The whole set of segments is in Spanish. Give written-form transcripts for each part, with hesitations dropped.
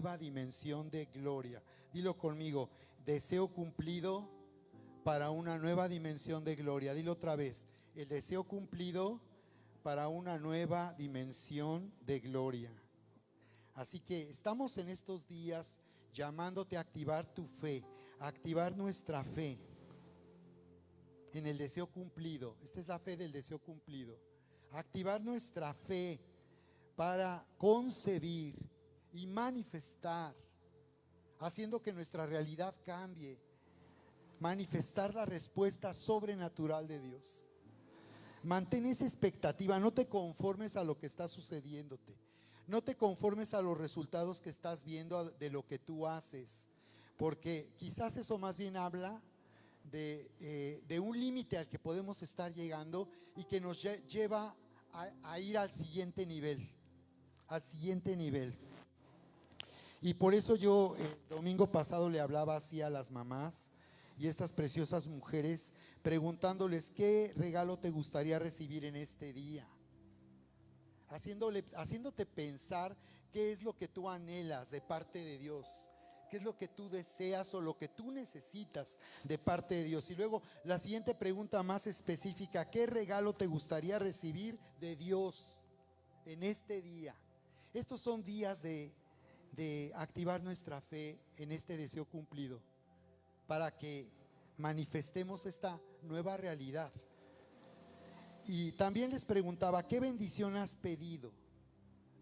nueva dimensión de gloria. Dilo conmigo, deseo cumplido para una nueva dimensión de gloria. Dilo otra vez, el deseo cumplido para una nueva dimensión de gloria. Así que estamos en estos días llamándote a activar tu fe, a activar nuestra fe en el deseo cumplido. Esta es la fe del deseo cumplido. Activar nuestra fe para concebir y manifestar, haciendo que nuestra realidad cambie, manifestar la respuesta sobrenatural de Dios. Mantén esa expectativa, no te conformes a lo que está sucediéndote, no te conformes a los resultados que estás viendo de lo que tú haces, porque quizás eso más bien habla de un límite al que podemos estar llegando y que nos lleva a ir al siguiente nivel, Y por eso yo el domingo pasado le hablaba así a las mamás y estas preciosas mujeres, preguntándoles qué regalo te gustaría recibir en este día, haciéndote pensar qué es lo que tú anhelas de parte de Dios, qué es lo que tú deseas o lo que tú necesitas de parte de Dios. Y luego la siguiente pregunta más específica, ¿qué regalo te gustaría recibir de Dios en este día? Estos son días de activar nuestra fe en este deseo cumplido, para que manifestemos esta nueva realidad. Y también les preguntaba, ¿qué bendición has pedido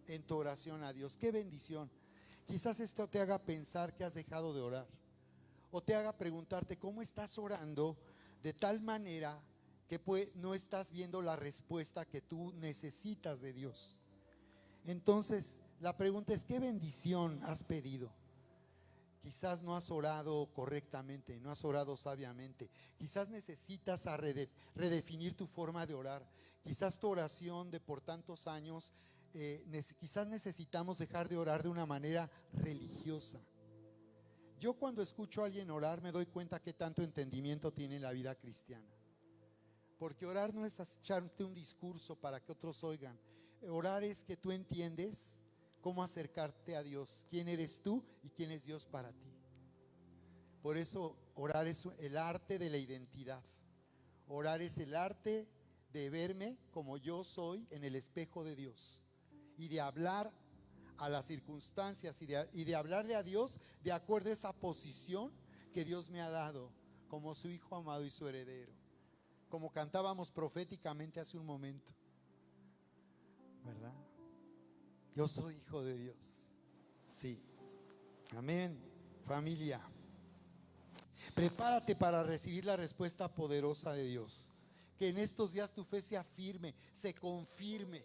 en tu oración a Dios? ¿Qué bendición? Quizás esto te haga pensar que has dejado de orar, o te haga preguntarte cómo estás orando de tal manera que no estás viendo la respuesta que tú necesitas de Dios. Entonces, la pregunta es, ¿qué bendición has pedido? Quizás no has orado correctamente, no has orado sabiamente. Quizás necesitas redefinir tu forma de orar. Quizás tu oración de por tantos años, quizás necesitamos dejar de orar de una manera religiosa. Yo cuando escucho a alguien orar me doy cuenta qué tanto entendimiento tiene en la vida cristiana. Porque orar no es echarte un discurso para que otros oigan. Orar es que tú entiendes cómo acercarte a Dios, quién eres tú y quién es Dios para ti. Por eso orar es el arte de la identidad. Orar es el arte de verme como yo soy en el espejo de Dios y de hablar a las circunstancias y de hablarle a Dios de acuerdo a esa posición que Dios me ha dado como su hijo amado y su heredero, como cantábamos proféticamente hace un momento, ¿verdad? Yo soy hijo de Dios. Sí. Amén. Familia, prepárate para recibir la respuesta poderosa de Dios. Que en estos días tu fe se afirme, se confirme.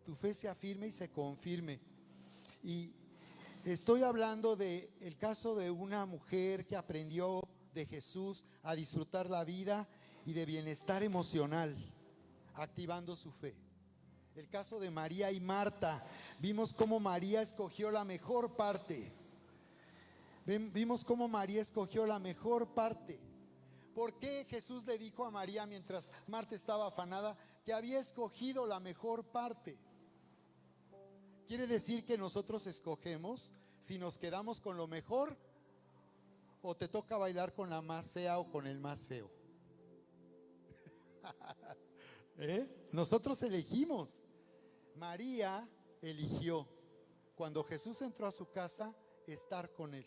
Tu fe se afirme y se confirme. Y estoy hablando del caso de una mujer que aprendió de Jesús a disfrutar la vida y de bienestar emocional, activando su fe. El caso de María y Marta, vimos cómo María escogió la mejor parte. Vimos cómo María escogió la mejor parte. ¿Por qué Jesús le dijo a María mientras Marta estaba afanada que había escogido la mejor parte? Quiere decir que nosotros escogemos si nos quedamos con lo mejor o te toca bailar con la más fea o con el más feo. Nosotros elegimos. María eligió, cuando Jesús entró a su casa, estar con él.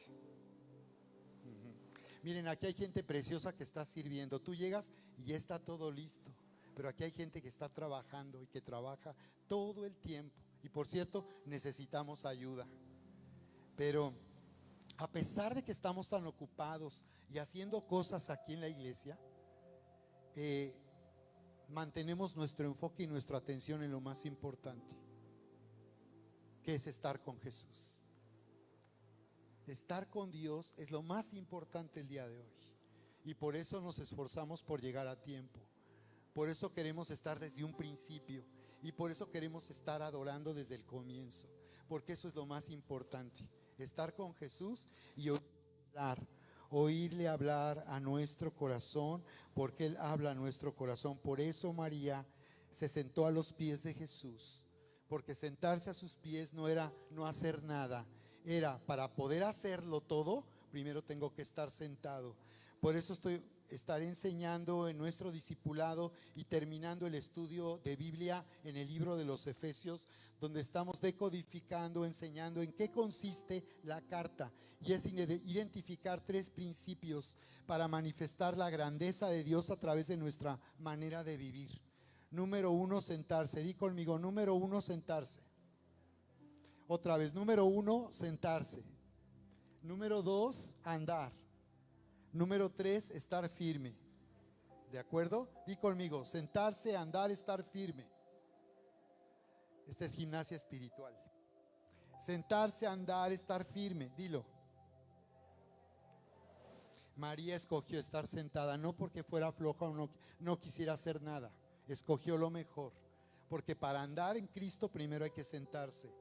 Miren, aquí hay gente preciosa que está sirviendo. Tú llegas y ya está todo listo, pero aquí hay gente que está trabajando y que trabaja todo el tiempo. Y por cierto, necesitamos ayuda. Pero a pesar de que estamos tan ocupados y haciendo cosas aquí en la iglesia, mantenemos nuestro enfoque y nuestra atención en lo más importante, que es estar con Jesús. Estar con Dios es lo más importante el día de hoy. Y por eso nos esforzamos por llegar a tiempo. Por eso queremos estar desde un principio. Y por eso queremos estar adorando desde el comienzo. Porque eso es lo más importante. Estar con Jesús y oírle hablar a nuestro corazón, porque Él habla a nuestro corazón. Por eso María se sentó a los pies de Jesús, porque sentarse a sus pies no era no hacer nada, era para poder hacerlo todo, primero tengo que estar sentado. Por eso estaré enseñando en nuestro discipulado y terminando el estudio de Biblia en el libro de los Efesios, donde estamos decodificando, enseñando en qué consiste la carta, y es identificar 3 principios para manifestar la grandeza de Dios a través de nuestra manera de vivir. Número 1, sentarse. Di conmigo, número 1, sentarse. Otra vez, número 1, sentarse. Número 2, andar. Número 3, estar firme. ¿De acuerdo? Di conmigo, sentarse, andar, estar firme. Esta es gimnasia espiritual. Sentarse, andar, estar firme. Dilo. María escogió estar sentada, no porque fuera floja o no quisiera hacer nada. Escogió lo mejor. Porque para andar en Cristo primero hay que sentarse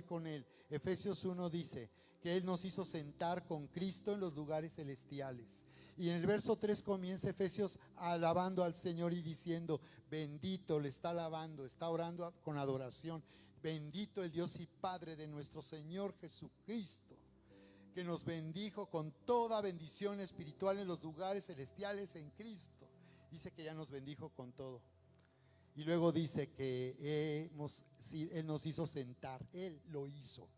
con Él. Efesios 1 dice que Él nos hizo sentar con Cristo en los lugares celestiales. Y en el verso 3 comienza Efesios alabando al Señor y diciendo, bendito, le está alabando, está orando con adoración. Bendito el Dios y Padre de nuestro Señor Jesucristo, que nos bendijo con toda bendición espiritual en los lugares celestiales en Cristo. Dice que ya nos bendijo con todo. Y luego dice que Él nos hizo sentar, Él lo hizo.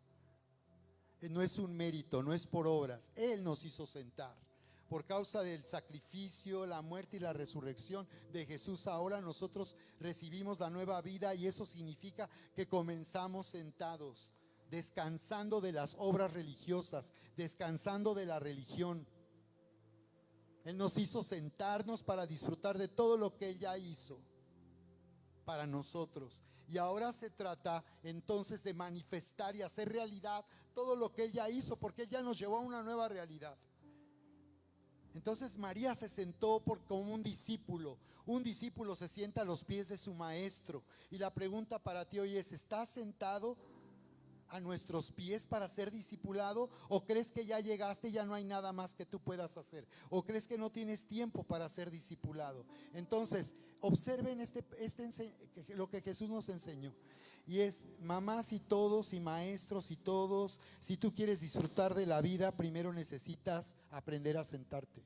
No es un mérito, no es por obras, Él nos hizo sentar. Por causa del sacrificio, la muerte y la resurrección de Jesús, ahora nosotros recibimos la nueva vida, y eso significa que comenzamos sentados, descansando de las obras religiosas, descansando de la religión. Él nos hizo sentarnos para disfrutar de todo lo que Él ya hizo para nosotros. Y ahora se trata entonces de manifestar y hacer realidad todo lo que Él ya hizo, porque Él ya nos llevó a una nueva realidad. Entonces María se sentó como un discípulo. Un discípulo se sienta a los pies de su maestro. Y la pregunta para ti hoy es, ¿estás sentado a nuestros pies para ser discipulado? ¿O crees que ya llegaste y ya no hay nada más que tú puedas hacer? ¿O crees que no tienes tiempo para ser discipulado? Entonces, observen lo que Jesús nos enseñó. Y es, mamás y todos, y maestros y todos, si tú quieres disfrutar de la vida, primero necesitas aprender a sentarte.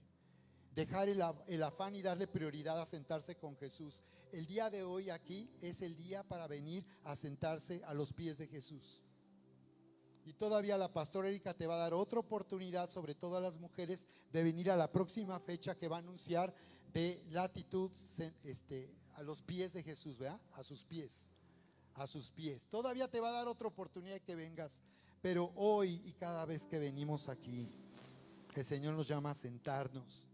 Dejar el afán y darle prioridad a sentarse con Jesús. El día de hoy aquí es el día para venir a sentarse a los pies de Jesús. Y todavía la pastora Erika te va a dar otra oportunidad, sobre todo a las mujeres, de venir a la próxima fecha que va a anunciar de latitud a los pies de Jesús, ¿verdad? A sus pies. Todavía te va a dar otra oportunidad de que vengas, pero hoy y cada vez que venimos aquí, el Señor nos llama a sentarnos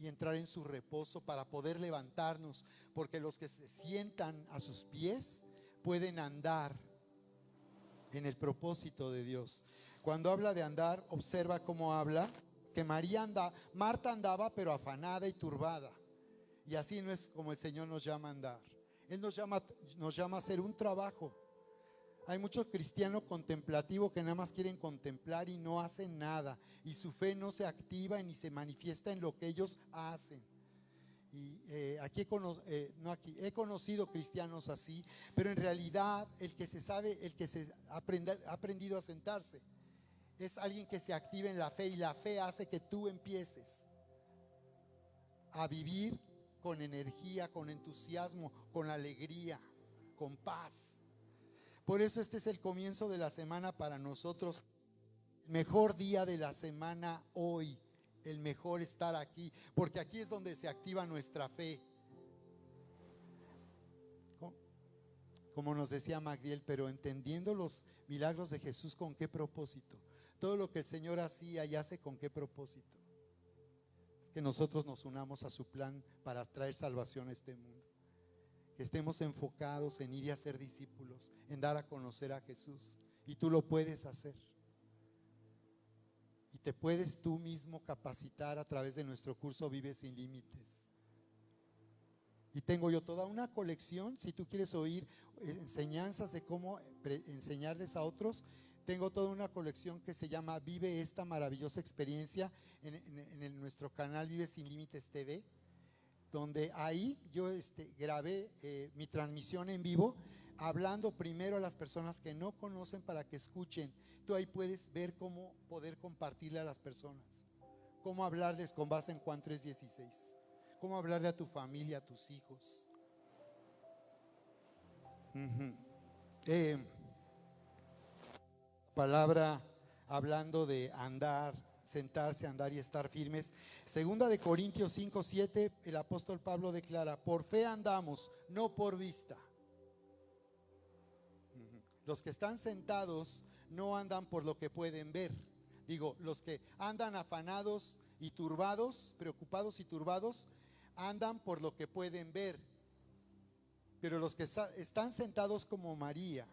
y entrar en su reposo para poder levantarnos, porque los que se sientan a sus pies pueden andar en el propósito de Dios. Cuando habla de andar, observa cómo habla, que Marta andaba pero afanada y turbada, y así no es como el Señor nos llama a andar. Él nos llama a hacer un trabajo. Hay muchos cristianos contemplativos que nada más quieren contemplar y no hacen nada, y su fe no se activa ni se manifiesta en lo que ellos hacen. Y he conocido cristianos así, pero en realidad el que ha aprendido a sentarse es alguien que se activa en la fe, y la fe hace que tú empieces a vivir con energía, con entusiasmo, con alegría, con paz. Por eso este es el comienzo de la semana para nosotros. El mejor día de la semana hoy, el mejor estar aquí, porque aquí es donde se activa nuestra fe. Como nos decía Magdiel, pero entendiendo los milagros de Jesús, ¿con qué propósito? Todo lo que el Señor hacía y hace, ¿con qué propósito? Que nosotros nos unamos a su plan para traer salvación a este mundo. Que estemos enfocados en ir y hacer discípulos, en dar a conocer a Jesús. Y tú lo puedes hacer. Y te puedes tú mismo capacitar a través de nuestro curso Vive Sin Límites. Y tengo yo toda una colección, si tú quieres oír enseñanzas de cómo enseñarles a otros. Tengo toda una colección que se llama Vive esta maravillosa experiencia en nuestro canal Vive Sin Límites TV, donde ahí yo grabé mi transmisión en vivo hablando primero a las personas que no conocen para que escuchen. Tú ahí puedes ver cómo poder compartirle a las personas, cómo hablarles con base en Juan 3:16, cómo hablarle a tu familia, a tus hijos. Palabra hablando de andar, sentarse, andar y estar firmes. Segunda de Corintios 5:7, el apóstol Pablo declara: por fe andamos, no por vista. Los que están sentados no andan por lo que pueden ver. Digo, los que andan afanados y turbados, preocupados y turbados, andan por lo que pueden ver. Pero los que están sentados como María,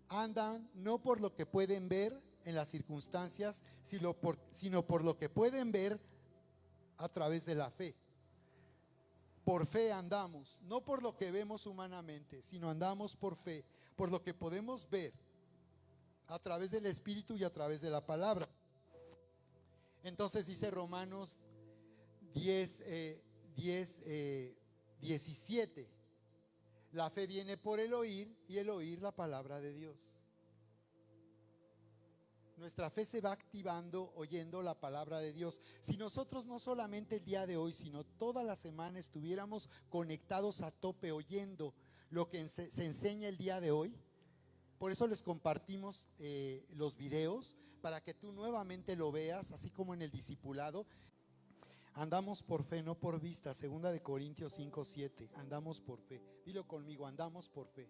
andan no por lo que pueden ver en las circunstancias, sino por lo que pueden ver a través de la fe. Por fe andamos, no por lo que vemos humanamente, sino andamos por fe, por lo que podemos ver a través del Espíritu y a través de la palabra. Entonces dice Romanos 17, la fe viene por el oír y el oír la palabra de Dios. Nuestra fe se va activando oyendo la palabra de Dios. Si nosotros no solamente el día de hoy, sino toda la semana estuviéramos conectados a tope oyendo lo que se enseña el día de hoy, por eso les compartimos los videos para que tú nuevamente lo veas, así como en el discipulado. Andamos por fe, no por vista. Segunda de Corintios 5:7. Andamos por fe. Dilo conmigo, andamos por fe,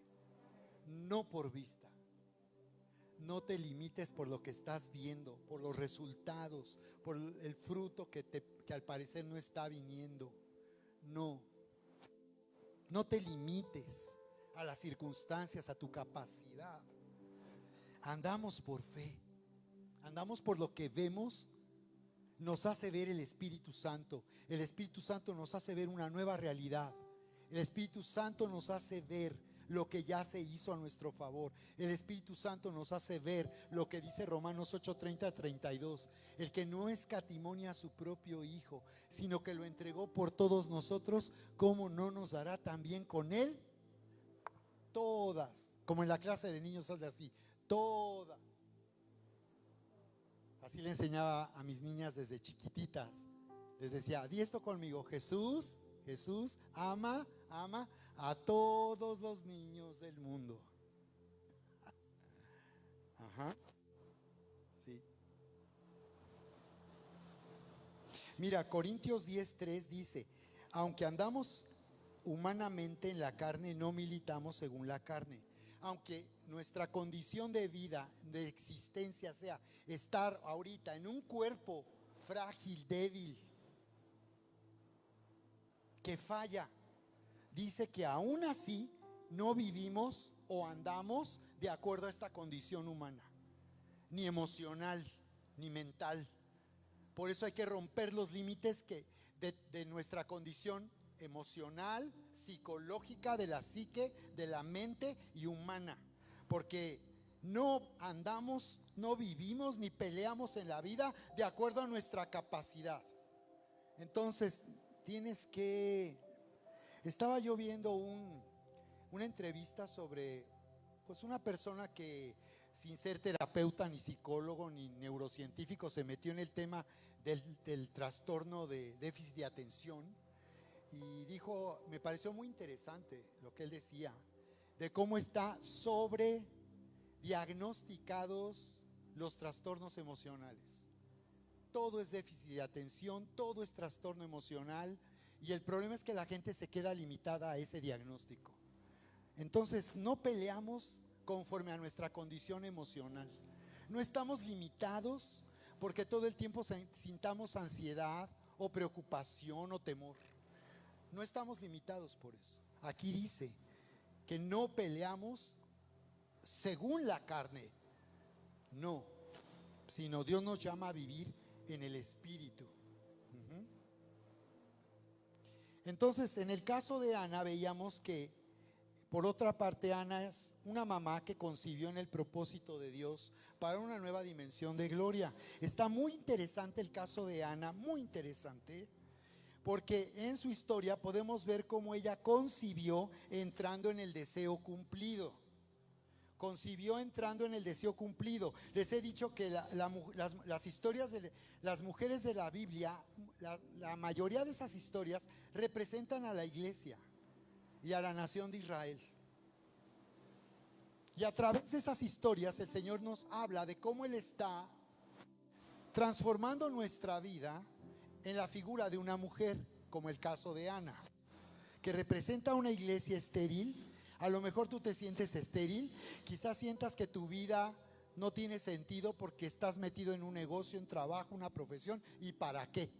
no por vista. No te limites por lo que estás viendo, por los resultados, por el fruto que al parecer no está viniendo. No te limites a las circunstancias, a tu capacidad. Andamos por fe, andamos por lo que vemos. Nos hace ver el Espíritu Santo. El Espíritu Santo nos hace ver una nueva realidad. El Espíritu Santo nos hace ver lo que ya se hizo a nuestro favor. El Espíritu Santo nos hace ver lo que dice Romanos 8:30-32. El que no escatimó a su propio Hijo, sino que lo entregó por todos nosotros, ¿cómo no nos dará también con Él todas? Como en la clase de niños sale así, todas. Así le enseñaba a mis niñas desde chiquititas. Les decía, di esto conmigo: Jesús ama a todos los niños del mundo. Ajá. Sí. Mira, Corintios 10:3 dice: aunque andamos humanamente en la carne, no militamos según la carne. Aunque nuestra condición de vida, de existencia, sea estar ahorita en un cuerpo frágil, débil, que falla, dice que aún así no vivimos o andamos de acuerdo a esta condición humana, ni emocional, ni mental. Por eso hay que romper los límites de nuestra condición emocional, psicológica, de la psique, de la mente y humana, porque no andamos, no vivimos ni peleamos en la vida de acuerdo a nuestra capacidad. Entonces estaba yo viendo una entrevista sobre pues una persona que, sin ser terapeuta ni psicólogo ni neurocientífico, se metió en el tema del trastorno de déficit de atención. Y dijo, me pareció muy interesante lo que él decía, de cómo está sobrediagnosticados los trastornos emocionales. Todo es déficit de atención, todo es trastorno emocional, y el problema es que la gente se queda limitada a ese diagnóstico. Entonces no peleamos conforme a nuestra condición emocional. No estamos limitados porque todo el tiempo sintamos ansiedad o preocupación o temor. No estamos limitados por eso. Aquí dice que no peleamos según la carne, no, sino Dios nos llama a vivir en el Espíritu. Entonces, en el caso de Ana veíamos que, por otra parte, Ana es una mamá que concibió en el propósito de Dios para una nueva dimensión de gloria. Está muy interesante el caso de Ana, muy interesante, Porque en su historia podemos ver cómo ella concibió entrando en el deseo cumplido. Concibió entrando en el deseo cumplido. Les he dicho que las historias de las mujeres de la Biblia, la mayoría de esas historias representan a la iglesia y a la nación de Israel. Y a través de esas historias el Señor nos habla de cómo Él está transformando nuestra vida en la figura de una mujer, como el caso de Ana, que representa una iglesia estéril. A lo mejor tú te sientes estéril, quizás sientas que tu vida no tiene sentido porque estás metido en un negocio, un trabajo, una profesión, ¿y para qué?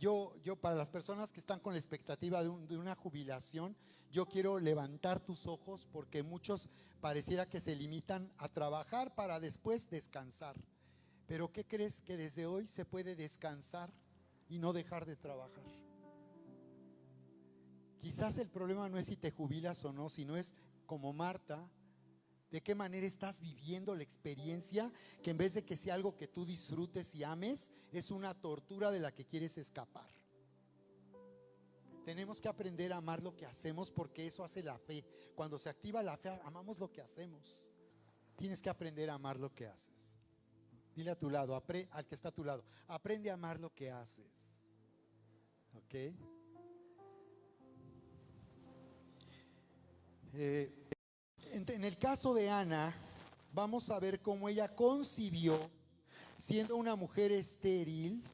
Yo para las personas que están con la expectativa de una jubilación, yo quiero levantar tus ojos, porque muchos pareciera que se limitan a trabajar para después descansar. Pero ¿qué crees? Que desde hoy se puede descansar y no dejar de trabajar. Quizás el problema no es si te jubilas o no, sino es como Marta, de qué manera estás viviendo la experiencia, que en vez de que sea algo que tú disfrutes y ames, es una tortura de la que quieres escapar. Tenemos que aprender a amar lo que hacemos, porque eso hace la fe. Cuando se activa la fe, amamos lo que hacemos. Tienes que aprender a amar lo que haces. Dile a tu lado, al que está a tu lado, aprende a amar lo que haces. ¿Ok? En el caso de Ana, vamos a ver cómo ella concibió, siendo una mujer estéril.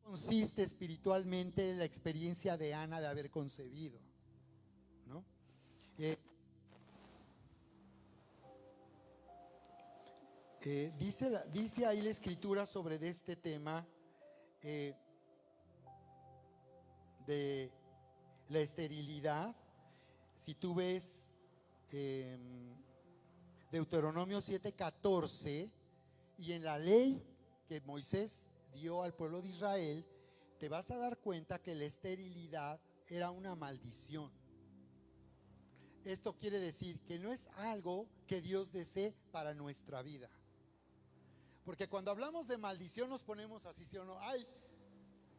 Consiste espiritualmente en la experiencia de Ana de haber concebido, ¿no? Dice ahí la escritura sobre este tema de la esterilidad. Si tú ves Deuteronomio 7:14, y en la ley que Moisés dio al pueblo de Israel, te vas a dar cuenta que la esterilidad era una maldición. Esto quiere decir que no es algo que Dios desee para nuestra vida. Porque cuando hablamos de maldición nos ponemos así, ¿sí o no? Ay,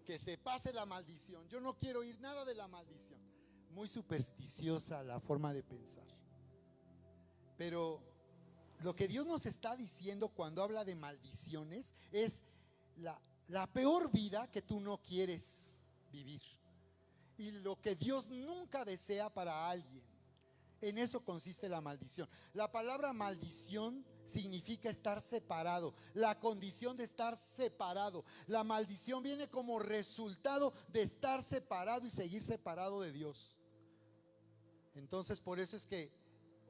que se pase la maldición, yo no quiero oír nada de la maldición. Muy supersticiosa la forma de pensar. Pero lo que Dios nos está diciendo cuando habla de maldiciones es la peor vida que tú no quieres vivir, y lo que Dios nunca desea para alguien. En eso consiste la maldición. La palabra maldición significa estar separado, la condición de estar separado. La maldición viene como resultado de estar separado y seguir separado de Dios. Entonces, por eso es que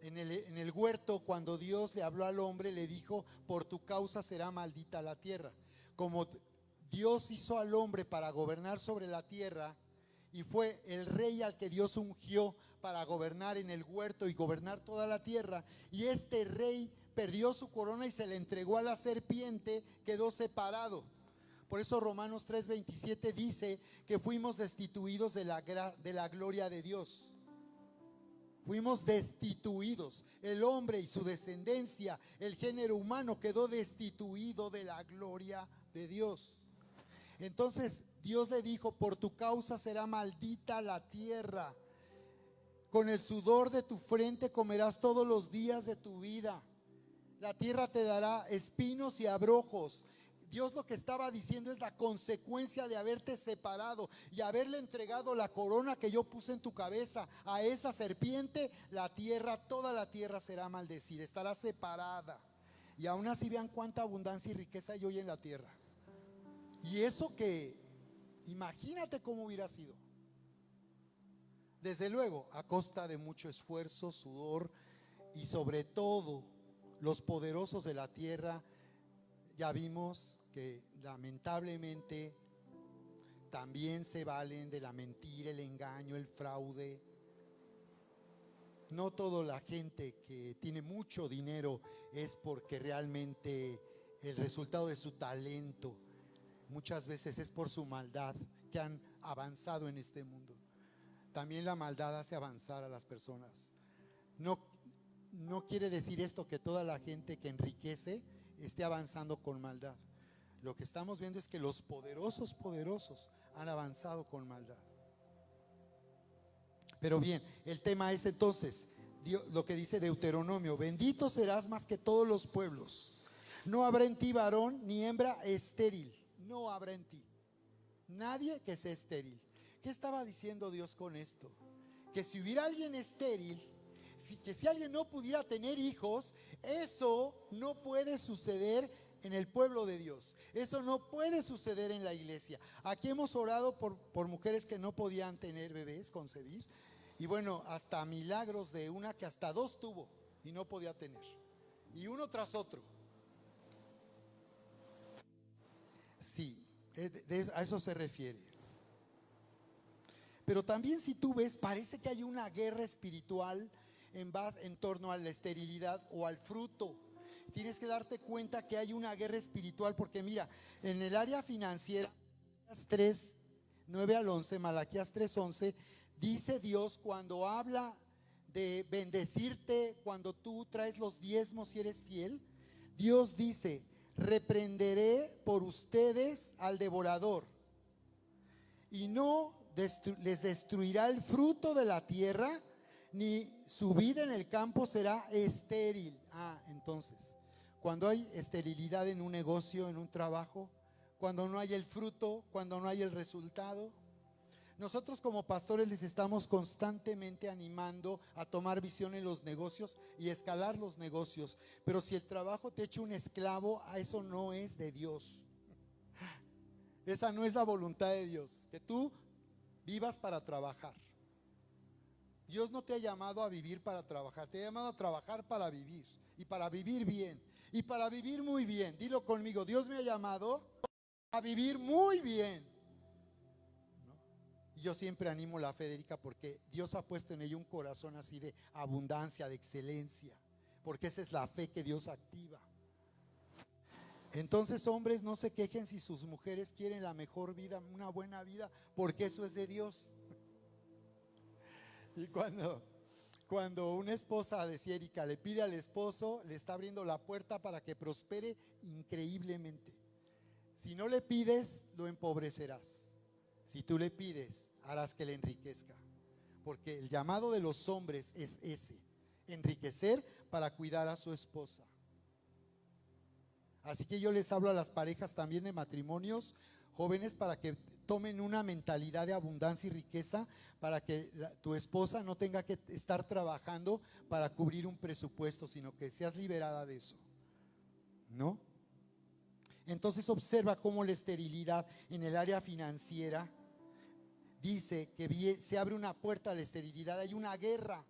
en el huerto, cuando Dios le habló al hombre, le dijo: por tu causa será maldita la tierra. Como Dios hizo al hombre para gobernar sobre la tierra, y fue el rey al que Dios ungió para gobernar en el huerto y gobernar toda la tierra, y este rey perdió su corona y se le entregó a la serpiente, quedó separado. Por eso Romanos 3:27 dice que fuimos destituidos de la gloria de Dios. Fuimos destituidos. El hombre y su descendencia, el género humano, quedó destituido de la gloria de Dios. Entonces Dios le dijo: por tu causa será maldita la tierra. Con el sudor de tu frente comerás todos los días de tu vida. La tierra te dará espinos y abrojos. Dios lo que estaba diciendo es la consecuencia de haberte separado y haberle entregado la corona que yo puse en tu cabeza a esa serpiente. La tierra, toda la tierra será maldecida, estará separada. Y aún así vean cuánta abundancia y riqueza hay hoy en la tierra. Y eso que, imagínate cómo hubiera sido. Desde luego, a costa de mucho esfuerzo, sudor, y sobre todo los poderosos de la tierra. Ya vimos que lamentablemente también se valen de la mentira, el engaño, el fraude. No toda la gente que tiene mucho dinero es porque realmente el resultado de su talento. Muchas veces es por su maldad que han avanzado en este mundo. También la maldad hace avanzar a las personas. No quiere decir esto que toda la gente que enriquece esté avanzando con maldad. Lo que estamos viendo es que los poderosos han avanzado con maldad. Pero bien, el tema es entonces lo que dice Deuteronomio: bendito serás más que todos los pueblos. No habrá en ti varón ni hembra estéril. No habrá en ti nadie que sea estéril. ¿Qué estaba diciendo Dios con esto? Que si hubiera alguien estéril, que si alguien no pudiera tener hijos, eso no puede suceder en el pueblo de Dios. Eso no puede suceder en la iglesia. Aquí hemos orado por mujeres que no podían tener bebés, concebir. Y bueno, hasta milagros de una que hasta 2 tuvo y no podía tener. Y uno tras otro. Sí, a eso se refiere. Pero también, si tú ves, parece que hay una guerra espiritual en torno a la esterilidad o al fruto. Tienes que darte cuenta que hay una guerra espiritual, porque mira, en el área financiera, 3, 9 al 11, Malaquías 3:11, dice Dios, cuando habla de bendecirte, cuando tú traes los diezmos y eres fiel, Dios dice: reprenderé por ustedes al devorador, y no les destruirá el fruto de la tierra, ni su vida en el campo será estéril. Entonces, cuando hay esterilidad en un negocio, en un trabajo, cuando no hay el fruto, cuando no hay el resultado, nosotros como pastores les estamos constantemente animando a tomar visión en los negocios y escalar los negocios. Pero si el trabajo te echa un esclavo, eso no es de Dios. Esa no es la voluntad de Dios, que tú vivas para trabajar. Dios no te ha llamado a vivir para trabajar, te ha llamado a trabajar para vivir, y para vivir bien, y para vivir muy bien. Dilo conmigo: Dios me ha llamado a vivir muy bien, ¿no? Y yo siempre animo a la Federica, porque Dios ha puesto en ella un corazón así de abundancia, de excelencia, porque esa es la fe que Dios activa. Entonces, hombres, no se quejen si sus mujeres quieren la mejor vida, una buena vida, porque eso es de Dios. Y cuando una esposa, decía Erika, le pide al esposo, le está abriendo la puerta para que prospere increíblemente. Si no le pides, lo empobrecerás. Si tú le pides, harás que le enriquezca. Porque el llamado de los hombres es ese: enriquecer para cuidar a su esposa. Así que yo les hablo a las parejas también de matrimonios jóvenes, para que tomen una mentalidad de abundancia y riqueza, para que tu esposa no tenga que estar trabajando para cubrir un presupuesto, sino que seas liberada de eso, ¿no? Entonces observa cómo la esterilidad en el área financiera, dice que se abre una puerta a la esterilidad. Hay una guerra.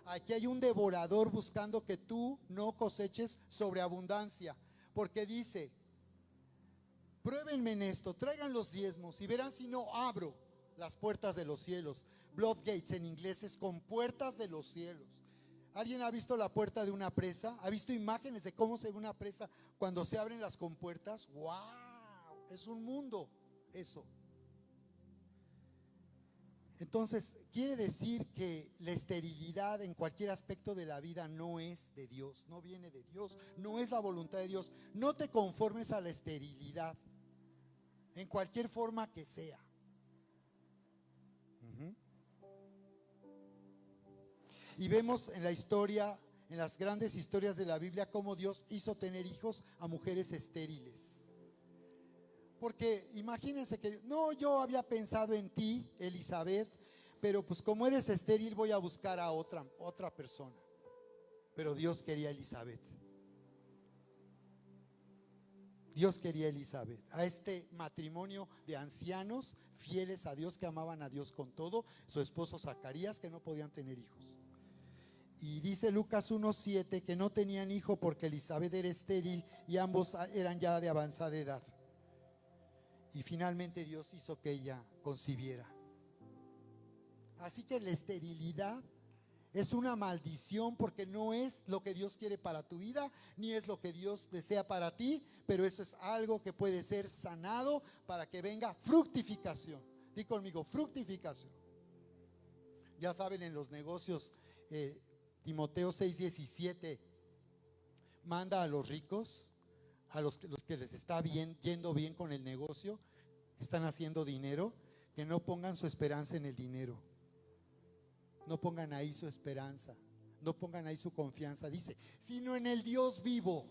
Aquí hay un devorador buscando que tú no coseches sobreabundancia, porque dice: pruébenme en esto, traigan los diezmos y verán si no abro las puertas de los cielos. Floodgates en inglés es compuertas de los cielos. ¿Alguien ha visto la puerta de una presa? ¿Ha visto imágenes de cómo se ve una presa cuando se abren las compuertas? ¡Wow! Es un mundo eso. Entonces, quiere decir que la esterilidad en cualquier aspecto de la vida no es de Dios, no viene de Dios, no es la voluntad de Dios. No te conformes a la esterilidad, en cualquier forma que sea. Y vemos en la historia, en las grandes historias de la Biblia, cómo Dios hizo tener hijos a mujeres estériles. Porque imagínense que, no, yo había pensado en ti, Elizabeth, pero pues como eres estéril voy a buscar a otra persona. Pero Dios quería a Elizabeth. Dios quería a Elizabeth, a este matrimonio de ancianos fieles a Dios, que amaban a Dios con todo, su esposo Zacarías, que no podían tener hijos. Y dice Lucas 1:7 que no tenían hijo porque Elizabeth era estéril y ambos eran ya de avanzada edad. Y finalmente Dios hizo que ella concibiera. Así que la esterilidad es una maldición, porque no es lo que Dios quiere para tu vida, ni es lo que Dios desea para ti, pero eso es algo que puede ser sanado para que venga fructificación. Di conmigo: fructificación. Ya saben, en los negocios, Timoteo 6:17 manda a los ricos a los que les está bien, yendo bien con el negocio, que están haciendo dinero, que no pongan su esperanza en el dinero. No pongan ahí su esperanza, no pongan ahí su confianza, dice, sino en el Dios vivo.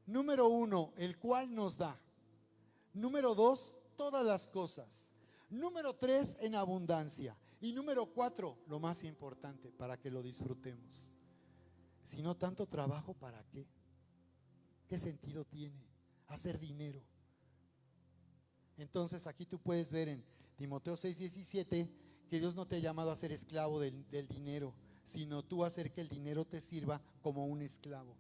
Número 1, el cual nos da. Número 2, todas las cosas. Número 3, en abundancia. Y número 4, lo más importante, para que lo disfrutemos. Si no tanto trabajo, ¿para qué? ¿Qué sentido tiene hacer dinero? Entonces aquí tú puedes ver en Timoteo 6:17 que Dios no te ha llamado a ser esclavo del dinero, sino tú a hacer que el dinero te sirva como un esclavo.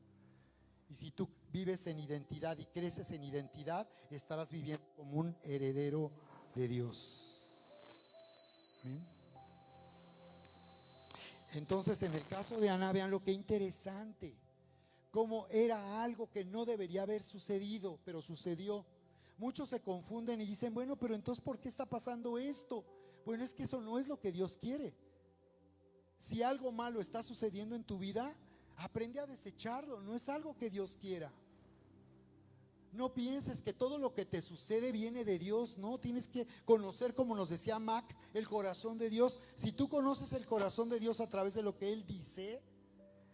Y si tú vives en identidad y creces en identidad, estarás viviendo como un heredero de Dios. ¿Amén? Entonces, en el caso de Ana, vean lo que interesante, cómo era algo que no debería haber sucedido, pero sucedió. Muchos se confunden y dicen, bueno, pero entonces ¿por qué está pasando esto? Bueno, es que eso no es lo que Dios quiere. Si algo malo está sucediendo en tu vida, aprende a desecharlo, no es algo que Dios quiera. No pienses que todo lo que te sucede viene de Dios, no, tienes que conocer, como nos decía Mac, el corazón de Dios. Si tú conoces el corazón de Dios a través de lo que Él dice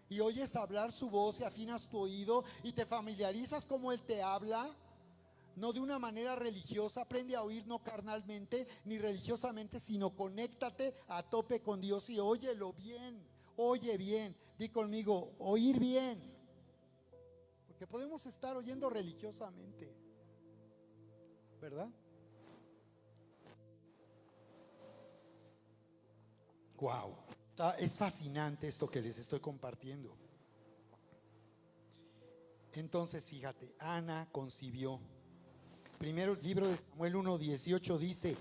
y oyes hablar su voz y afinas tu oído y te familiarizas como Él te habla, no de una manera religiosa, aprende a oír no carnalmente ni religiosamente, sino conéctate a tope con Dios y óyelo bien, oye bien, di conmigo, oír bien. Porque podemos estar oyendo religiosamente, ¿verdad? Wow, es fascinante esto que les estoy compartiendo. Entonces, fíjate, Ana concibió. Primero, el libro de Samuel 1:18 dice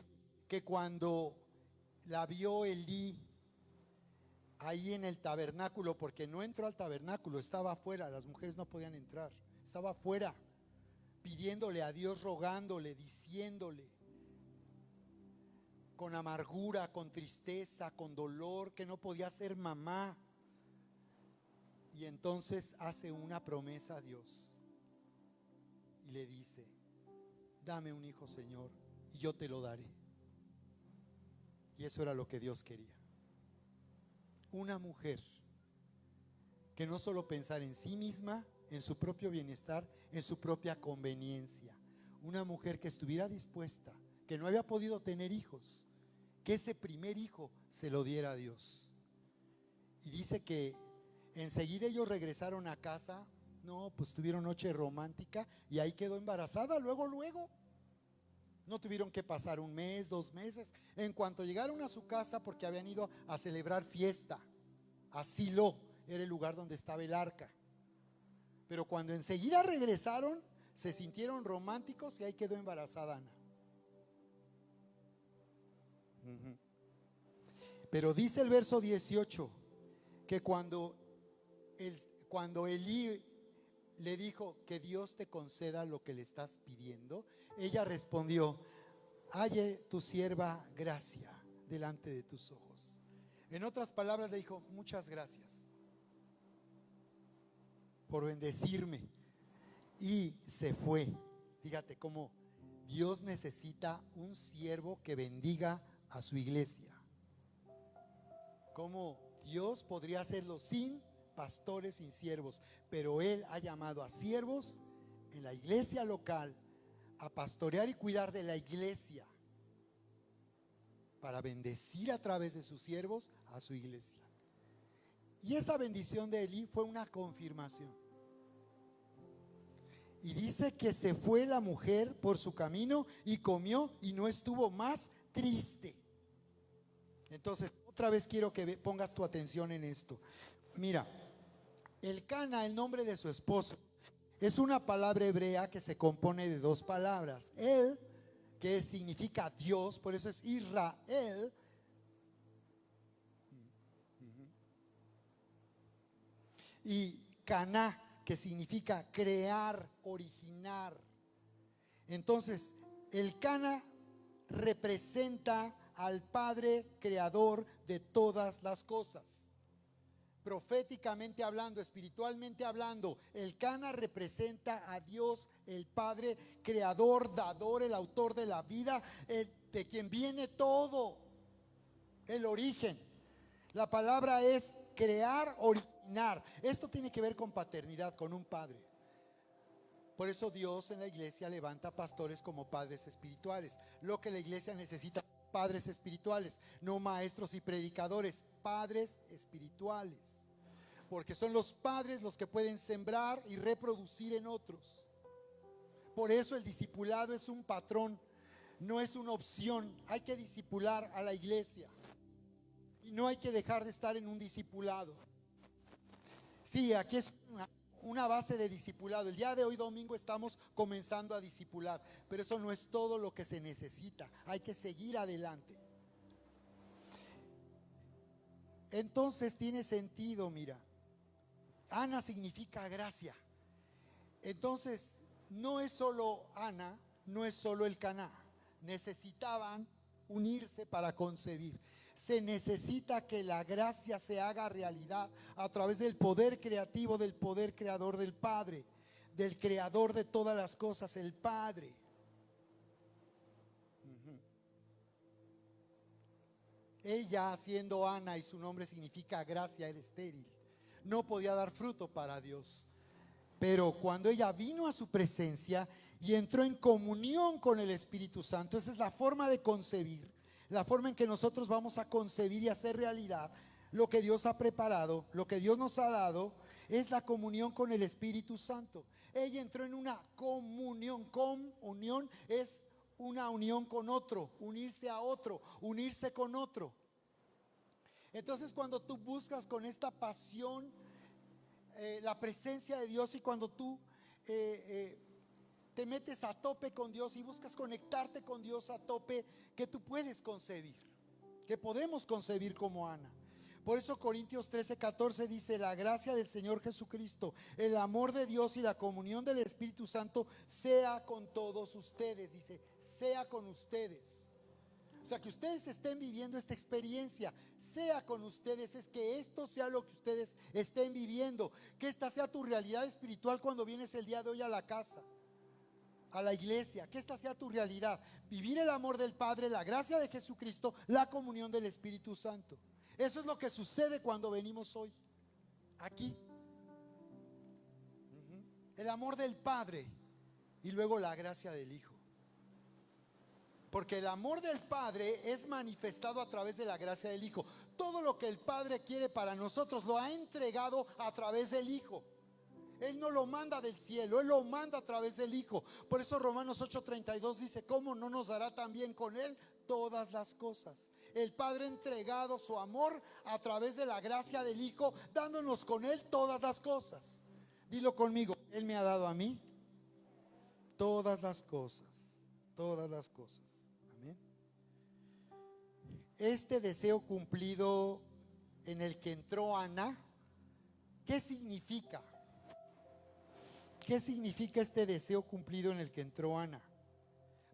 que cuando la vio Elí ahí en el tabernáculo, porque no entró al tabernáculo, estaba afuera, las mujeres no podían entrar, estaba afuera, pidiéndole a Dios, rogándole, diciéndole, con amargura, con tristeza, con dolor, que no podía ser mamá. Y entonces hace una promesa a Dios y le dice, dame un hijo, Señor, y yo te lo daré. Y eso era lo que Dios quería. Una mujer que no solo pensara en sí misma, en su propio bienestar, en su propia conveniencia. Una mujer que estuviera dispuesta, que no había podido tener hijos, que ese primer hijo se lo diera a Dios. Y dice que enseguida ellos regresaron a casa. No, pues tuvieron noche romántica y ahí quedó embarazada, luego. No tuvieron que pasar un mes, 2 meses. En cuanto llegaron a su casa, porque habían ido a celebrar fiesta, a Silo, era el lugar donde estaba el arca. Pero cuando enseguida regresaron, se sintieron románticos y ahí quedó embarazada Ana. Pero dice el verso 18 que cuando Elí le dijo que Dios te conceda lo que le estás pidiendo, ella respondió, halle tu sierva gracia delante de tus ojos. En otras palabras le dijo, muchas gracias por bendecirme. Y se fue. Fíjate cómo Dios necesita un siervo que bendiga a su iglesia. Cómo Dios podría hacerlo sin pastores, sin siervos, pero Él ha llamado a siervos en la iglesia local a pastorear y cuidar de la iglesia para bendecir a través de sus siervos a su iglesia. Y esa bendición de Elí fue una confirmación. Y dice que se fue la mujer por su camino y comió y no estuvo más triste. Entonces, otra vez quiero que pongas tu atención en esto. Mira, Elcana, el nombre de su esposo, es una palabra hebrea que se compone de 2 palabras. El, que significa Dios, por eso es Israel. Y Caná, que significa crear, originar. Entonces, Elcana representa al Padre creador de todas las cosas. proféticamente hablando, espiritualmente hablando, el Cana representa a Dios, el Padre, creador, dador, el autor de la vida, de quien viene todo, el origen. La palabra es crear, originar. Esto tiene que ver con paternidad, con un padre. Por eso Dios en la iglesia levanta pastores como padres espirituales. Lo que la iglesia necesita, padres espirituales, no maestros y predicadores, padres espirituales. Porque son los padres los que pueden sembrar y reproducir en otros. Por eso el discipulado es un patrón, no es una opción. Hay que discipular a la iglesia. Y no hay que dejar de estar en un discipulado. Sí, aquí es una base de discipulado. El día de hoy, domingo, estamos comenzando a discipular. Pero eso no es todo lo que se necesita. Hay que seguir adelante. Entonces tiene sentido, mira. Ana significa gracia. Entonces, no es solo Ana, no es solo el Caná. Necesitaban unirse para concebir. Se necesita que la gracia se haga realidad a través del poder creativo, del poder creador del Padre, del creador de todas las cosas, el Padre. Ella, siendo Ana, y su nombre significa gracia, era estéril. No podía dar fruto para Dios. Pero cuando ella vino a su presencia y entró en comunión con el Espíritu Santo, esa es la forma de concebir, la forma en que nosotros vamos a concebir y hacer realidad lo que Dios ha preparado, lo que Dios nos ha dado, es la comunión con el Espíritu Santo. Ella entró en una comunión. Comunión es una unión con otro, unirse a otro, unirse con otro. Entonces, cuando tú buscas con esta pasión la presencia de Dios, y cuando tú te metes a tope con Dios y buscas conectarte con Dios a tope, que tú puedes concebir, que podemos concebir como Ana. Por eso Corintios 13:14 dice: la gracia del Señor Jesucristo, el amor de Dios y la comunión del Espíritu Santo sea con todos ustedes. Dice, sea con ustedes. O sea, que ustedes estén viviendo esta experiencia, sea con ustedes, es que esto sea lo que ustedes estén viviendo, que esta sea tu realidad espiritual cuando vienes el día de hoy a la casa, a la iglesia, que esta sea tu realidad, vivir el amor del Padre, la gracia de Jesucristo, la comunión del Espíritu Santo. Eso es lo que sucede cuando venimos hoy, aquí. El amor del Padre y luego la gracia del Hijo. Porque el amor del Padre es manifestado a través de la gracia del Hijo. Todo lo que el Padre quiere para nosotros lo ha entregado a través del Hijo. Él no lo manda del cielo, Él lo manda a través del Hijo. Por eso Romanos 8:32 dice: ¿cómo no nos dará también con Él todas las cosas? El Padre ha entregado su amor a través de la gracia del Hijo, dándonos con Él todas las cosas. Dilo conmigo: Él me ha dado a mí todas las cosas, todas las cosas. Este deseo cumplido en el que entró Ana, ¿qué significa? ¿Qué significa este deseo cumplido en el que entró Ana?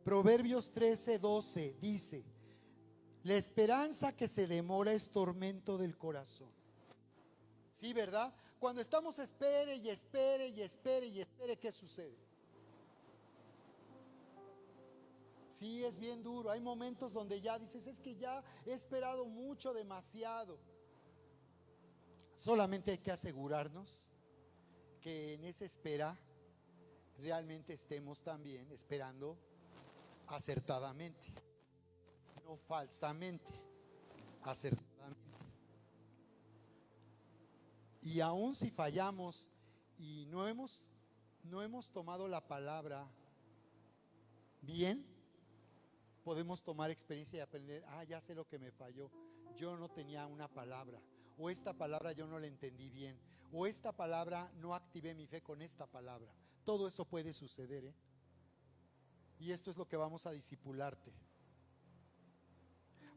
Proverbios 13:12 dice: la esperanza que se demora es tormento del corazón. ¿Sí, verdad? Cuando estamos espere y espere y espere y espere, ¿qué sucede? Sí, es bien duro. Hay momentos donde ya dices: es que ya he esperado mucho, demasiado. Solamente hay que asegurarnos que en esa espera realmente estemos también esperando acertadamente, no falsamente, acertadamente. Y aún si fallamos y no hemos tomado la palabra bien, podemos tomar experiencia y aprender: ya sé lo que me falló, yo no tenía una palabra, o esta palabra yo no la entendí bien, o esta palabra no activé mi fe con esta palabra. Todo eso puede suceder, y esto es lo que vamos a discipularte,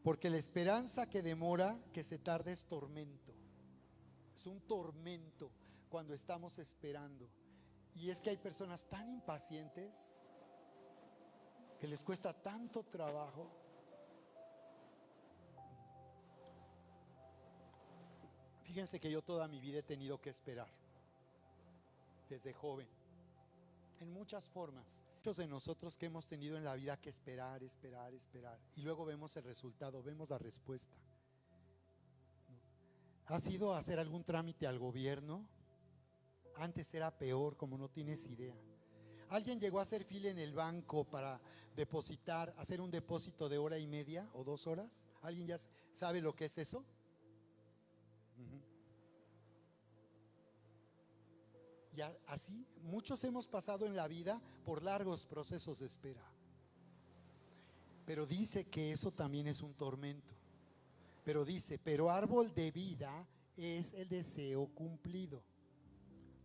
porque la esperanza que demora, que se tarda, es tormento. Es un tormento cuando estamos esperando. Y es que hay personas tan impacientes que les cuesta tanto trabajo. Fíjense que yo toda mi vida he tenido que esperar, desde joven, en muchas formas. Muchos de nosotros que hemos tenido en la vida que esperar, esperar, esperar, y luego vemos el resultado, vemos la respuesta. ¿Has ido a hacer algún trámite al gobierno? Antes era peor, como no tienes idea. ¿Alguien llegó a hacer fila en el banco para depositar, hacer un depósito de 1:30 o 2 horas? ¿Alguien ya sabe lo que es eso? Y así muchos hemos pasado en la vida por largos procesos de espera. Pero dice que eso también es un tormento. Pero dice, pero árbol de vida es el deseo cumplido.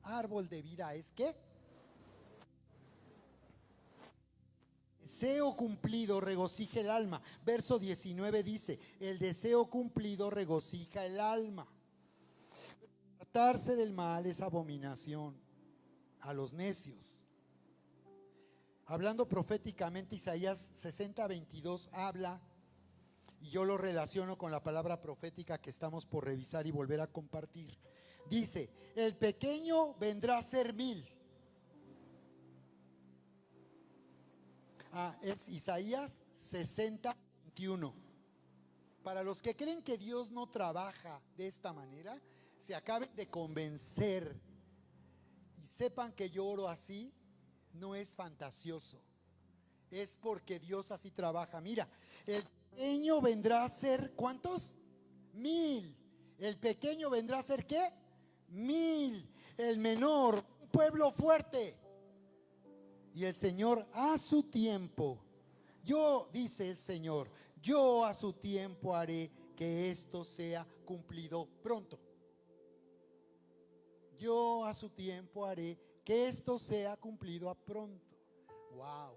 Árbol de vida es ¿qué? Deseo cumplido regocija el alma. Verso 19 dice, el deseo cumplido regocija el alma. Tratarse del mal es abominación a los necios. Hablando proféticamente, Isaías 60:22 habla, y yo lo relaciono con la palabra profética que estamos por revisar y volver a compartir. Dice, el pequeño vendrá a ser 1000. Es Isaías 60:21. Para los que creen que Dios no trabaja de esta manera, se acaben de convencer y sepan que yo oro así, no es fantasioso, es porque Dios así trabaja. Mira, el pequeño vendrá a ser, ¿cuántos? 1000. El pequeño vendrá a ser ¿qué? 1000. El menor, un pueblo fuerte. Y el Señor a su tiempo, yo, dice el Señor, yo a su tiempo haré que esto sea cumplido pronto. Yo a su tiempo haré que esto sea cumplido a pronto. Wow.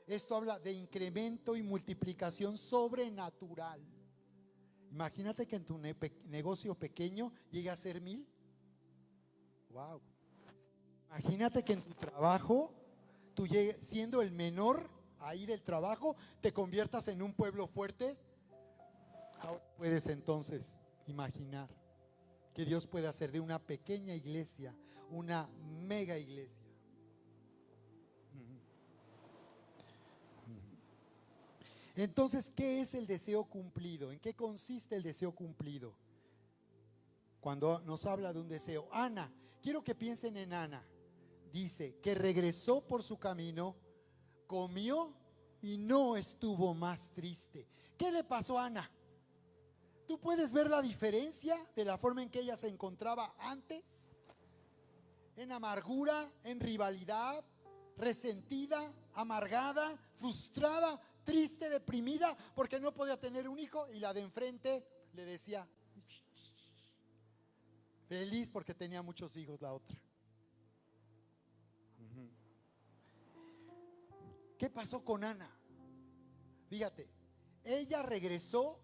Esto habla de incremento y multiplicación sobrenatural. Imagínate que en tu negocio pequeño llegue a ser 1000. Wow. Imagínate que en tu trabajo, tú llegues, siendo el menor ahí del trabajo, te conviertas en un pueblo fuerte. Ahora puedes entonces imaginar que Dios puede hacer de una pequeña iglesia una mega iglesia. Entonces, ¿qué es el deseo cumplido? ¿En qué consiste el deseo cumplido? Cuando nos habla de un deseo, Ana, quiero que piensen en Ana. Dice que regresó por su camino, comió y no estuvo más triste. ¿Qué le pasó a Ana? ¿Tú puedes ver la diferencia de la forma en que ella se encontraba antes? En amargura, en rivalidad, resentida, amargada, frustrada, triste, deprimida, porque no podía tener un hijo, y la de enfrente le decía feliz porque tenía muchos hijos la otra. ¿Qué pasó con Ana? Fíjate, ella regresó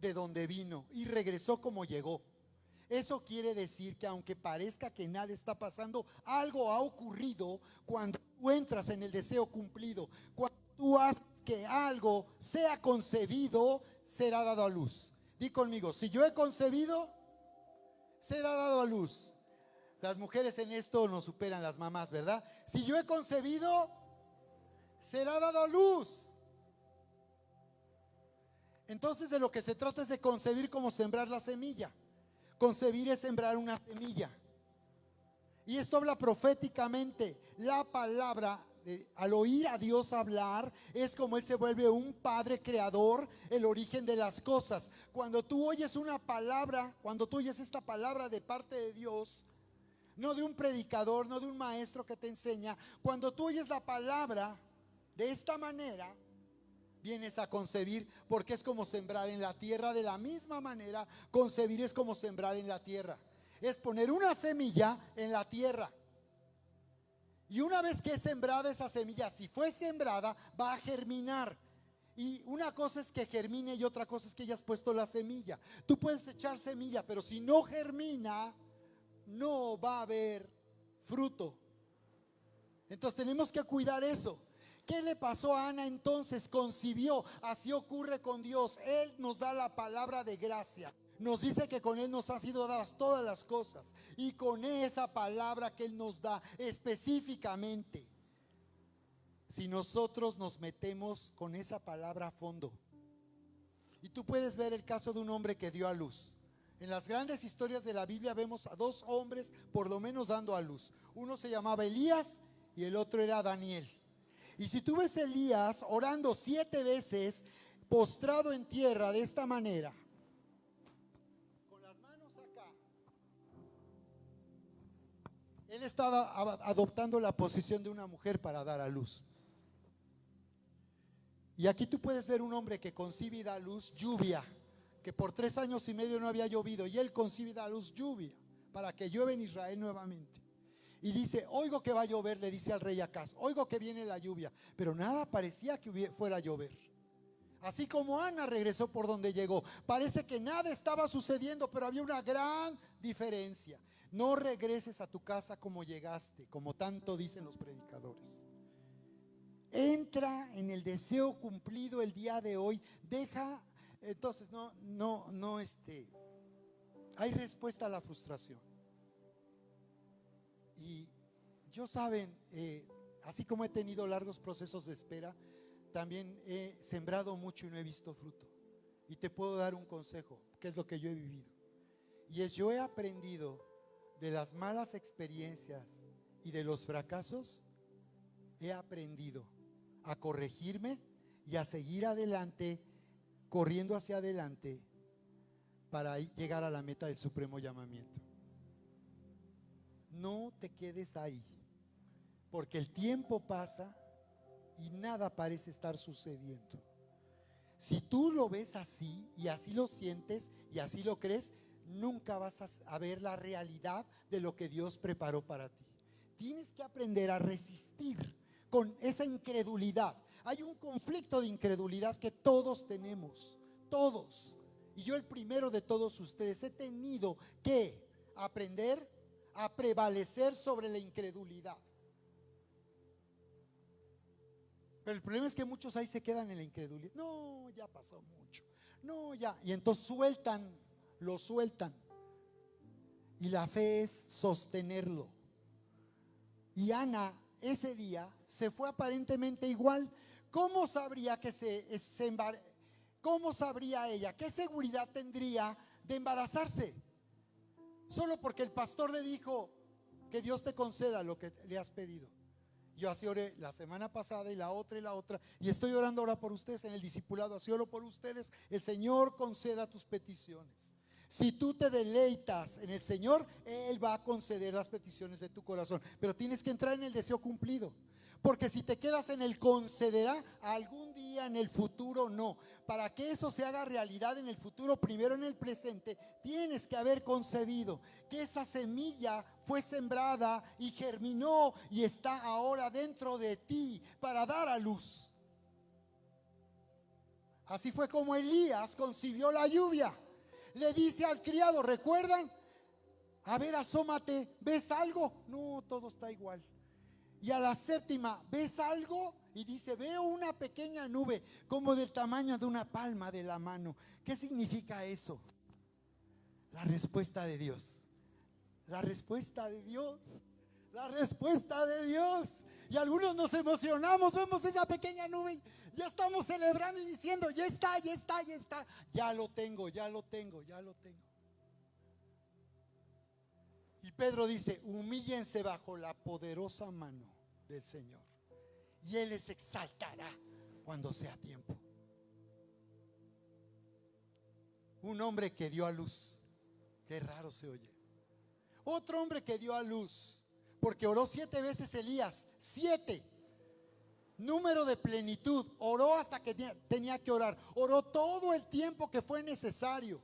de donde vino y regresó como llegó. Eso quiere decir que aunque parezca que nada está pasando, algo ha ocurrido cuando tú entras en el deseo cumplido. Cuando tú haces que algo sea concebido, será dado a luz. Di conmigo, si yo he concebido, será dado a luz. Las mujeres en esto nos superan las mamás, ¿verdad? Si yo he concebido, será dado a luz. Entonces de lo que se trata es de concebir como sembrar la semilla. Concebir es sembrar una semilla. Y esto habla proféticamente. La palabra, al oír a Dios hablar, es como Él se vuelve un padre creador, el origen de las cosas. Cuando tú oyes una palabra, cuando tú oyes esta palabra de parte de Dios, no de un predicador, no de un maestro que te enseña, cuando tú oyes la palabra de esta manera, vienes a concebir, porque es como sembrar en la tierra. De la misma manera, concebir es como sembrar en la tierra. Es poner una semilla en la tierra. Y una vez que es sembrada esa semilla, si fue sembrada, va a germinar. Y una cosa es que germine y otra cosa es que hayas puesto la semilla. Tú puedes echar semilla, pero si no germina, no va a haber fruto. Entonces tenemos que cuidar eso. ¿Qué le pasó a Ana entonces? Concibió. Así ocurre con Dios. Él nos da la palabra de gracia. Nos dice que con Él nos han sido dadas todas las cosas. Y con esa palabra que Él nos da específicamente, si nosotros nos metemos con esa palabra a fondo. Y tú puedes ver el caso de un hombre que dio a luz. En las grandes historias de la Biblia vemos a dos hombres por lo menos dando a luz. Uno se llamaba Elías y el otro era Daniel. Y si tú ves a Elías orando 7 veces, postrado en tierra de esta manera, con las manos acá, él estaba adoptando la posición de una mujer para dar a luz. Y aquí tú puedes ver un hombre que concibe y da a luz lluvia, que por 3 años y medio no había llovido, y él concibe y da a luz lluvia, para que llueva en Israel nuevamente. Y dice, oigo que va a llover, le dice al rey Acaz, oigo que viene la lluvia, pero nada parecía que fuera a llover. Así como Ana regresó por donde llegó, parece que nada estaba sucediendo, pero había una gran diferencia. No regreses a tu casa como llegaste, como tanto dicen los predicadores. Entra en el deseo cumplido el día de hoy. Deja, entonces hay respuesta a la frustración. Y yo saben, así como he tenido largos procesos de espera, también he sembrado mucho y no he visto fruto. Y te puedo dar un consejo, que es lo que yo he vivido. Y es, yo he aprendido de las malas experiencias y de los fracasos, he aprendido a corregirme y a seguir adelante, corriendo hacia adelante para llegar a la meta del supremo llamamiento. No te quedes ahí, porque el tiempo pasa y nada parece estar sucediendo. Si tú lo ves así y así lo sientes y así lo crees, nunca vas a ver la realidad de lo que Dios preparó para ti. Tienes que aprender a resistir con esa incredulidad. Hay un conflicto de incredulidad que todos tenemos, todos. Y yo, el primero de todos ustedes, he tenido que aprender a prevalecer sobre la incredulidad. Pero el problema es que muchos ahí se quedan en la incredulidad. No, ya pasó mucho. No, ya. Y entonces lo sueltan. Y la fe es sostenerlo. Y Ana ese día se fue aparentemente igual. ¿Cómo sabría cómo sabría ella? ¿Qué seguridad tendría de embarazarse? Solo porque el pastor le dijo que Dios te conceda lo que le has pedido. Yo así oré la semana pasada y la otra, y estoy orando ahora por ustedes en el discipulado. Así oro por ustedes. El Señor conceda tus peticiones. Si tú te deleitas en el Señor, Él va a conceder las peticiones de tu corazón. Pero tienes que entrar en el deseo cumplido. Porque si te quedas en el concederá, algún día en el futuro no. Para que eso se haga realidad en el futuro, primero en el presente, tienes que haber concebido que esa semilla fue sembrada y germinó y está ahora dentro de ti para dar a luz. Así fue como Elías concibió la lluvia. Le dice al criado, ¿recuerdan? A ver, asómate, ¿ves algo? No, todo está igual. Y a la 7ª, ¿ves algo? Y dice, veo una pequeña nube como del tamaño de una palma de la mano. ¿Qué significa eso? La respuesta de Dios. La respuesta de Dios. La respuesta de Dios. Y algunos nos emocionamos, vemos esa pequeña nube, ya estamos celebrando y diciendo, ya está, ya lo tengo. Y Pedro dice, humíllense bajo la poderosa mano del Señor y Él les exaltará cuando sea tiempo. Un hombre que dio a luz, qué raro se oye. Otro hombre que dio a luz, porque oró 7 veces Elías, 7, número de plenitud, oró hasta que tenía que orar, oró todo el tiempo que fue necesario.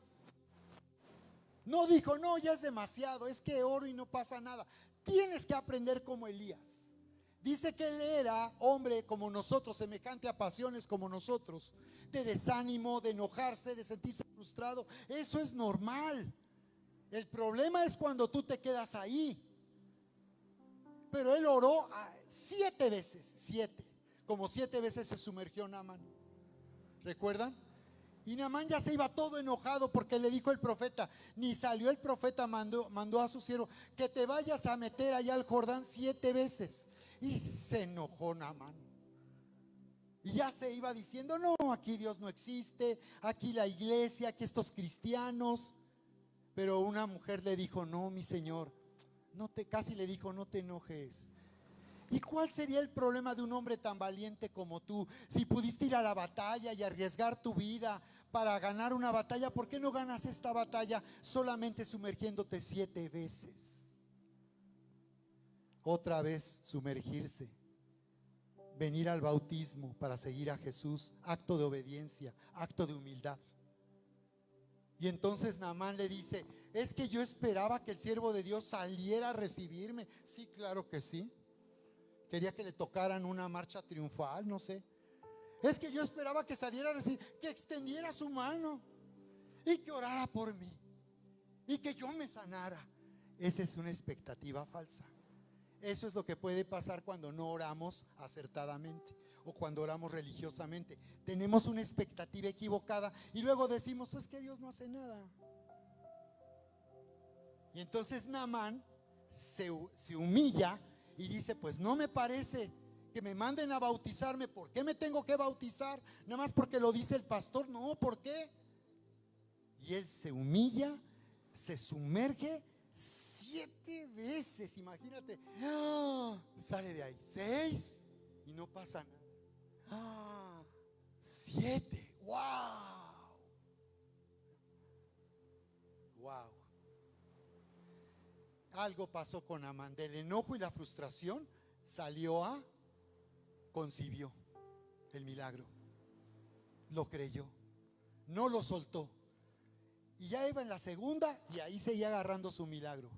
No dijo, no, ya es demasiado, es que oro y no pasa nada. Tienes que aprender como Elías. Dice que él era hombre como nosotros, semejante a pasiones como nosotros, de desánimo, de enojarse, de sentirse frustrado. Eso es normal. El problema es cuando tú te quedas ahí. Pero él oró 7 veces, 7, como 7 veces se sumergió Naamán. ¿Recuerdan? Y Naamán ya se iba todo enojado porque le dijo el profeta, ni salió el profeta, mandó a su siervo que te vayas a meter allá al Jordán 7 veces. Y se enojó Naamán. Y ya se iba diciendo, no, aquí Dios no existe, aquí la iglesia, aquí estos cristianos. Pero una mujer le dijo, no, mi señor, casi le dijo, no te enojes. ¿Y cuál sería el problema de un hombre tan valiente como tú? Si pudiste ir a la batalla y arriesgar tu vida para ganar una batalla, ¿por qué no ganas esta batalla solamente sumergiéndote 7 veces? Otra vez sumergirse, venir al bautismo para seguir a Jesús, acto de obediencia, acto de humildad. Y entonces Naamán le dice, es que yo esperaba que el siervo de Dios saliera a recibirme. Sí, claro que sí. Quería que le tocaran una marcha triunfal, no sé. Es que yo esperaba que saliera a recibir, que extendiera su mano y que orara por mí y que yo me sanara. Esa es una expectativa falsa. Eso es lo que puede pasar cuando no oramos acertadamente o cuando oramos religiosamente. Tenemos una expectativa equivocada y luego decimos, es que Dios no hace nada. Y entonces Naamán se humilla y dice, pues no me parece que me manden a bautizarme. ¿Por qué me tengo que bautizar? Nada más porque lo dice el pastor. No, ¿por qué? Y él se humilla, se sumerge 7 veces, imagínate. Sale de ahí 6 y no pasa nada. 7, wow. Wow. Algo pasó con Naamán, del enojo y la frustración concibió el milagro, lo creyó, no lo soltó. Y ya iba en la segunda y ahí seguía agarrando su milagro.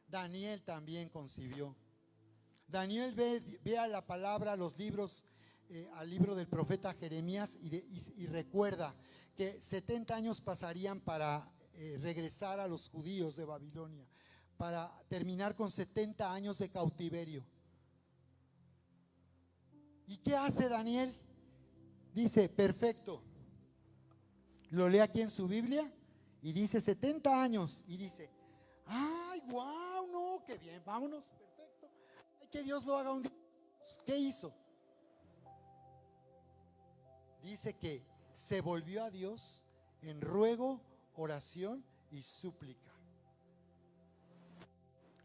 Daniel también concibió. Daniel ve a la palabra, a los libros, al libro del profeta Jeremías y recuerda que 70 años pasarían para regresar a los judíos de Babilonia, para terminar con 70 años de cautiverio. ¿Y qué hace Daniel? Dice, perfecto. Lo lee aquí en su Biblia y dice 70 años y dice, ay, wow, no, qué bien, vámonos, perfecto. Ay, que Dios lo haga un día. ¿Qué hizo? Dice que se volvió a Dios en ruego, oración y súplica.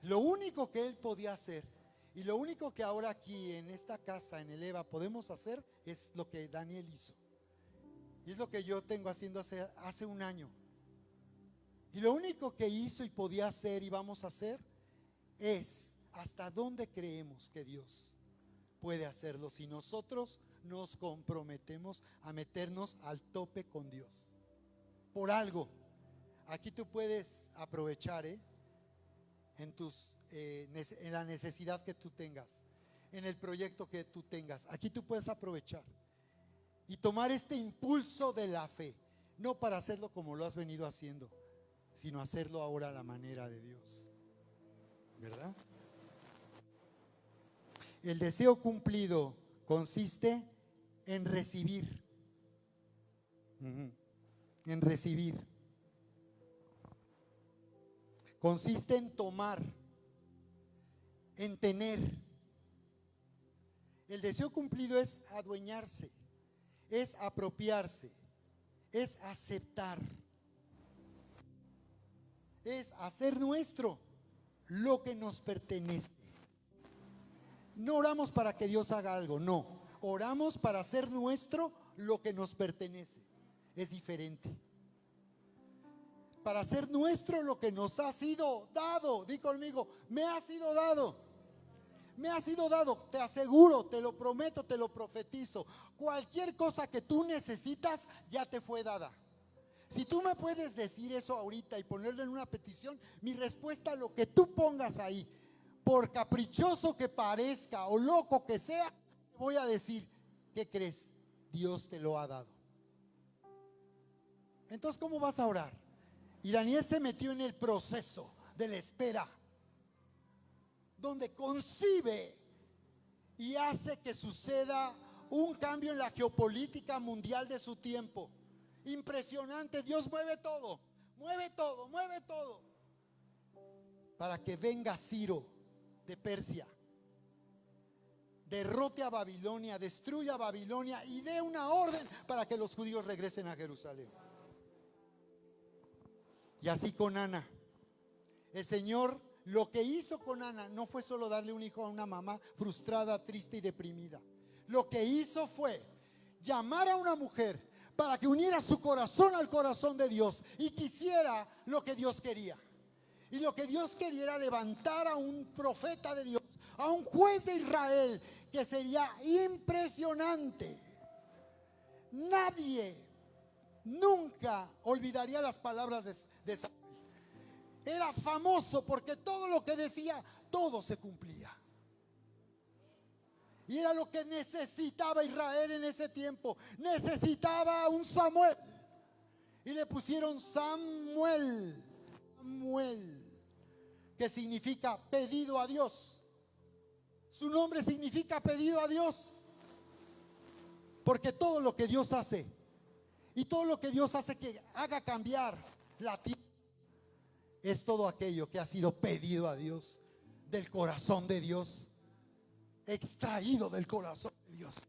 Lo único que él podía hacer y lo único que ahora aquí en esta casa, en el EVA, podemos hacer es lo que Daniel hizo. Y es lo que yo tengo haciendo hace un año. Y lo único que hizo y podía hacer y vamos a hacer es hasta dónde creemos que Dios puede hacerlo si nosotros nos comprometemos a meternos al tope con Dios. Por algo, aquí tú puedes aprovechar, en la necesidad que tú tengas, en el proyecto que tú tengas. Aquí tú puedes aprovechar y tomar este impulso de la fe, no para hacerlo como lo has venido haciendo, sino hacerlo ahora a la manera de Dios, ¿verdad? El deseo cumplido consiste en recibir, en recibir. Consiste en tomar, en tener. El deseo cumplido es adueñarse, es apropiarse, es aceptar, es hacer nuestro lo que nos pertenece. No oramos para que Dios haga algo, no. Oramos para hacer nuestro lo que nos pertenece. Es diferente. Para hacer nuestro lo que nos ha sido dado. Di conmigo, me ha sido dado. Me ha sido dado, te aseguro, te lo prometo, te lo profetizo. Cualquier cosa que tú necesitas ya te fue dada. Si tú me puedes decir eso ahorita y ponerlo en una petición, mi respuesta a lo que tú pongas ahí, por caprichoso que parezca o loco que sea, te voy a decir, ¿qué crees? Dios te lo ha dado. Entonces, ¿cómo vas a orar? Y Daniel se metió en el proceso de la espera, donde concibe y hace que suceda un cambio en la geopolítica mundial de su tiempo. Impresionante. Dios mueve todo, mueve todo, mueve todo. Para que venga Ciro de Persia, derrote a Babilonia, destruya a Babilonia y dé una orden para que los judíos regresen a Jerusalén. Y así con Ana. El Señor lo que hizo con Ana no fue solo darle un hijo a una mamá frustrada, triste y deprimida. Lo que hizo fue llamar a una mujer para que uniera su corazón al corazón de Dios y quisiera lo que Dios quería. Y lo que Dios quería era levantar a un profeta de Dios, a un juez de Israel, que sería impresionante. Nadie nunca olvidaría las palabras de Samuel. Era famoso porque todo lo que decía, todo se cumplía. Y era lo que necesitaba Israel en ese tiempo. Necesitaba un Samuel. Y le pusieron Samuel. Samuel, que significa pedido a Dios. Su nombre significa pedido a Dios. Porque todo lo que Dios hace, y todo lo que Dios hace que haga cambiar la tierra, es todo aquello que ha sido pedido a Dios, del corazón de Dios, extraído del corazón de Dios.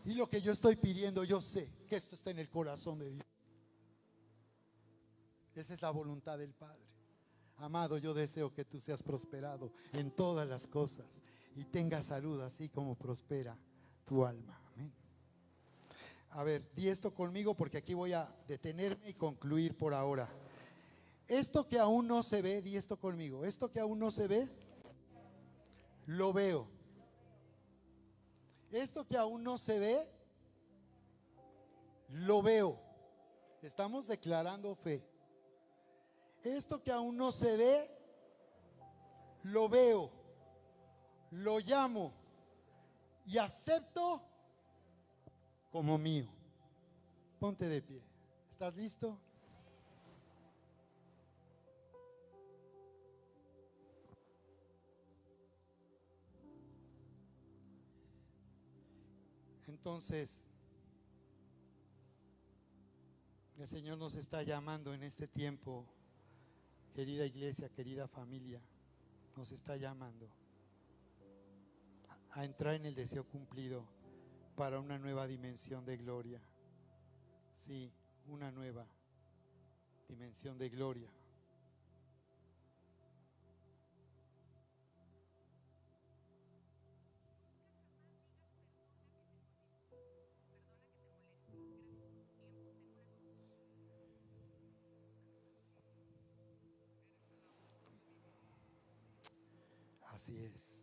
Y lo que yo estoy pidiendo, yo sé que esto está en el corazón de Dios. Esa es la voluntad del Padre. Amado, yo deseo que tú seas prosperado en todas las cosas y tengas salud así como prospera tu alma. Amén. A ver, di esto conmigo porque aquí voy a detenerme y concluir por ahora. Esto que aún no se ve, di esto conmigo. Esto que aún no se ve, lo veo. Esto que aún no se ve, lo veo. Estamos declarando fe. Esto que aún no se ve, lo veo, lo llamo y acepto como mío. Ponte de pie. ¿Estás listo? Entonces, el Señor nos está llamando en este tiempo, querida iglesia, querida familia, nos está llamando a entrar en el deseo cumplido para una nueva dimensión de gloria. Sí, una nueva dimensión de gloria. Así es.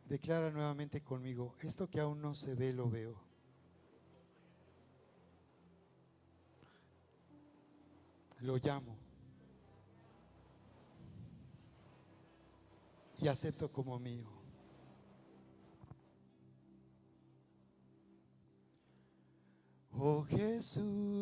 Declara nuevamente conmigo, esto que aún no se ve, lo veo. Lo llamo y acepto como mío. Oh Jesús.